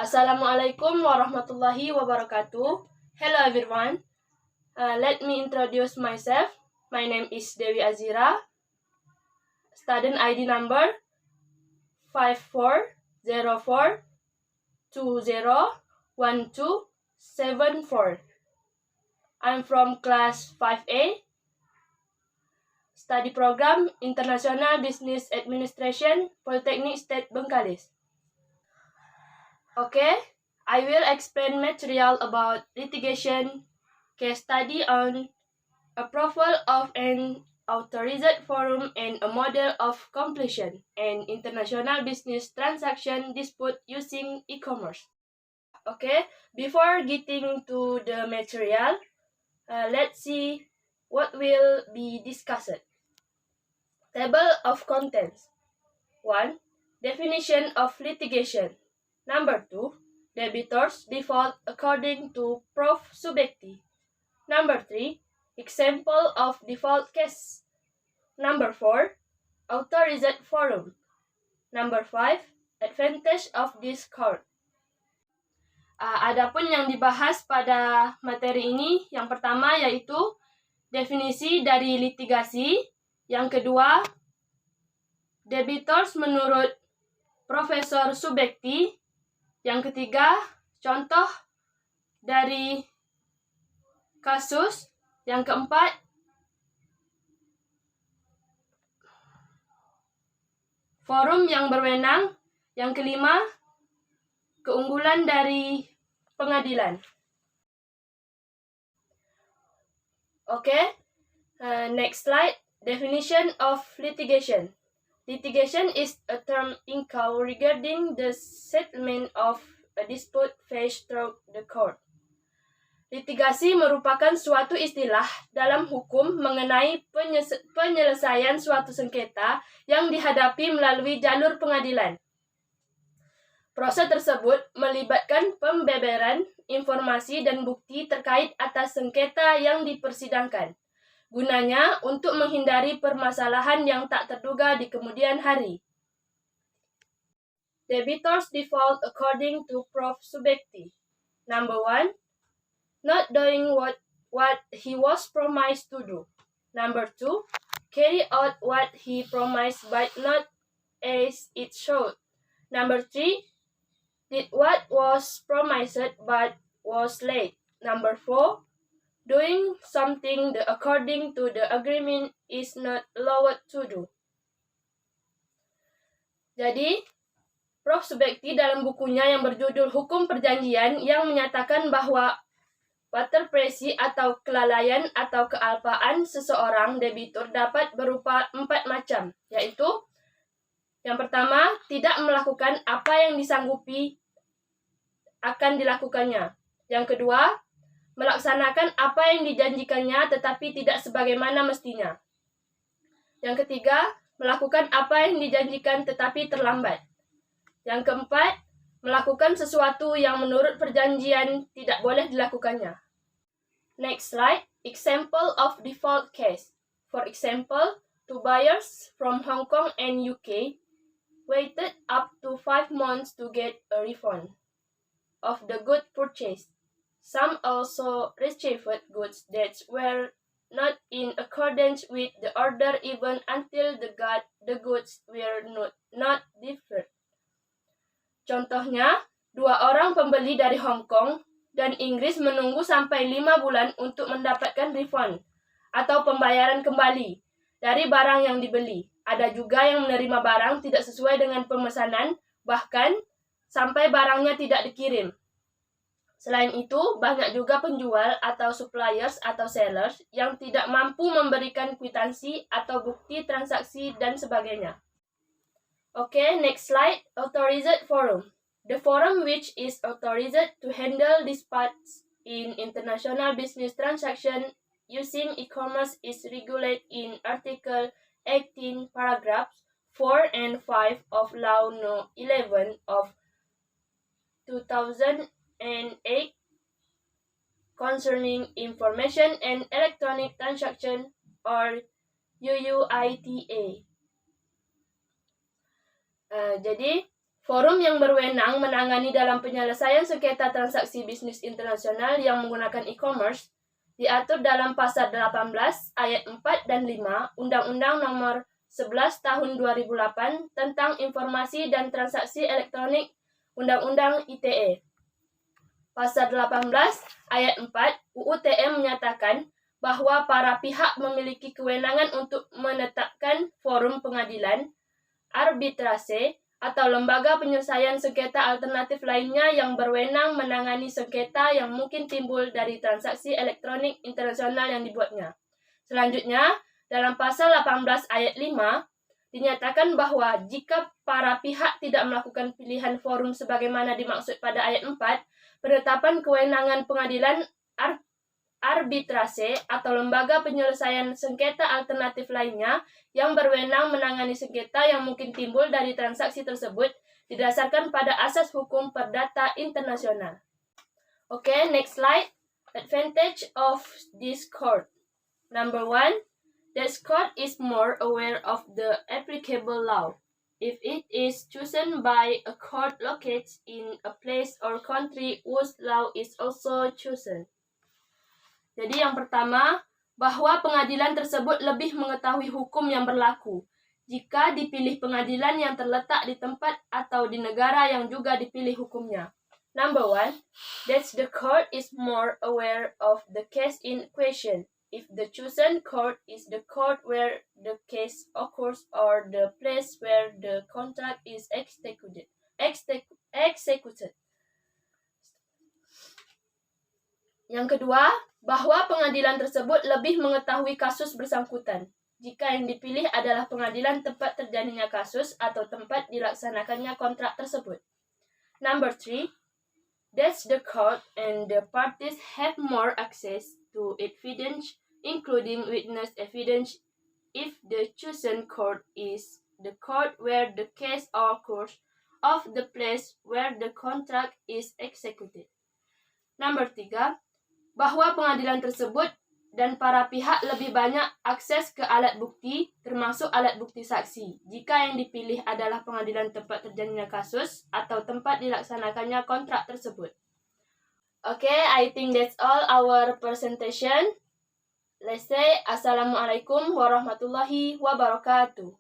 Assalamualaikum warahmatullahi wabarakatuh. Hello everyone. Let me introduce myself. My name is Dewi Azira. Student ID number 5404201274. I'm from class 5A. Study program International Business Administration, Polytechnic State Bengkalis. Okay, I will explain material about litigation, case study on approval of an authorized forum and a model of completion, and international business transaction dispute using e-commerce. Okay, before getting to the material, let's see what will be discussed. Table of contents. 1. Definition of litigation. Number 2. Debitors default according to prof subjecti. Number 3. Example of default case. Number 4. Authorized forum. Number 5. Advantage of this court. Adapun yang dibahas pada materi ini, yang pertama yaitu definisi dari litigasi, yang kedua debitors menurut Profesor Subjekti, yang ketiga contoh dari kasus, yang keempat forum yang berwenang, yang kelima keunggulan dari pengadilan. Okay, next slide. Definition of litigation. Litigation is a term in law regarding the settlement of a dispute faced through the court. Litigasi merupakan suatu istilah dalam hukum mengenai penyelesaian suatu sengketa yang dihadapi melalui jalur pengadilan. Proses tersebut melibatkan pembeberan informasi dan bukti terkait atas sengketa yang dipersidangkan. Gunanya untuk menghindari permasalahan yang tak terduga di kemudian hari. Debitors default according to prof subjecti. Number 1. Not doing what he was promised to do. Number 2. Carry out what he promised but not as it should. Number 3. Did what was promised but was late. Number 4. Doing something according to the agreement is not allowed to do. Jadi, Prof. Subjekti dalam bukunya yang berjudul Hukum Perjanjian yang menyatakan bahwa waterpresi atau kelalaian atau kealpaan seseorang debitur dapat berupa 4 macam, yaitu yang pertama, tidak melakukan apa yang disanggupi akan dilakukannya. Yang kedua, melaksanakan apa yang dijanjikannya tetapi tidak sebagaimana mestinya. Yang ketiga, melakukan apa yang dijanjikan tetapi terlambat. Yang keempat, melakukan sesuatu yang menurut perjanjian tidak boleh dilakukannya. Next slide, example of default case. For example, 2 buyers from Hong Kong and UK waited up to 5 months to get a refund of the good purchased. Some also received goods that were not in accordance with the order even until the goods were not delivered. Contohnya, 2 orang pembeli dari Hong Kong dan Inggris menunggu sampai 5 bulan untuk mendapatkan refund atau pembayaran kembali dari barang yang dibeli. Ada juga yang menerima barang tidak sesuai dengan pemesanan, bahkan sampai barangnya tidak dikirim. Selain itu, banyak juga penjual atau suppliers atau sellers yang tidak mampu memberikan kwitansi atau bukti transaksi dan sebagainya. Okay, next slide, authorized forum. The forum which is authorized to handle disputes in international business transaction using e-commerce is regulated in Article 18, paragraphs 4 and 5 of Law No. 11 of 2008 concerning information and electronic transaction or UUITA. Jadi Forum yang berwenang menangani dalam penyelesaian sengketa transaksi bisnis internasional yang menggunakan e-commerce diatur dalam Pasal 18 Ayat 4 dan 5 Undang-Undang Nomor 11 Tahun 2008 tentang Informasi dan Transaksi Elektronik Undang-Undang ITE. Pasal 18 Ayat 4 UU TE menyatakan bahwa para pihak memiliki kewenangan untuk menetapkan forum pengadilan, arbitrase, atau lembaga penyelesaian sengketa alternatif lainnya yang berwenang menangani sengketa yang mungkin timbul dari transaksi elektronik internasional yang dibuatnya. Selanjutnya, dalam Pasal 18 Ayat 5, dinyatakan bahwa jika para pihak tidak melakukan pilihan forum sebagaimana dimaksud pada Ayat 4, penetapan kewenangan pengadilan, arbitrase, atau lembaga penyelesaian sengketa alternatif lainnya yang berwenang menangani sengketa yang mungkin timbul dari transaksi tersebut didasarkan pada asas hukum perdata internasional. Okay, next slide. Advantage of this court. Number 1, this court is more aware of the applicable law. If it is chosen by a court located in a place or country whose law is also chosen. Jadi yang pertama, bahwa pengadilan tersebut lebih mengetahui hukum yang berlaku jika dipilih pengadilan yang terletak di tempat atau di negara yang juga dipilih hukumnya. Number 1, that the court is more aware of the case in question. If the chosen court is the court where the case occurs or the place where the contract is executed. Yang kedua, bahwa pengadilan tersebut lebih mengetahui kasus bersangkutan jika yang dipilih adalah pengadilan tempat terjadinya kasus atau tempat dilaksanakannya kontrak tersebut. Number 3, that the court and the parties have more access to evidence, including witness evidence, if the chosen court is the court where the case occurs of the place where the contract is executed. Number 3, bahwa pengadilan tersebut dan para pihak lebih banyak akses ke alat bukti, termasuk alat bukti saksi, jika yang dipilih adalah pengadilan tempat terjadinya kasus atau tempat dilaksanakannya kontrak tersebut. Okay, I think that's all our presentation. Let's say Assalamualaikum warahmatullahi wabarakatuh.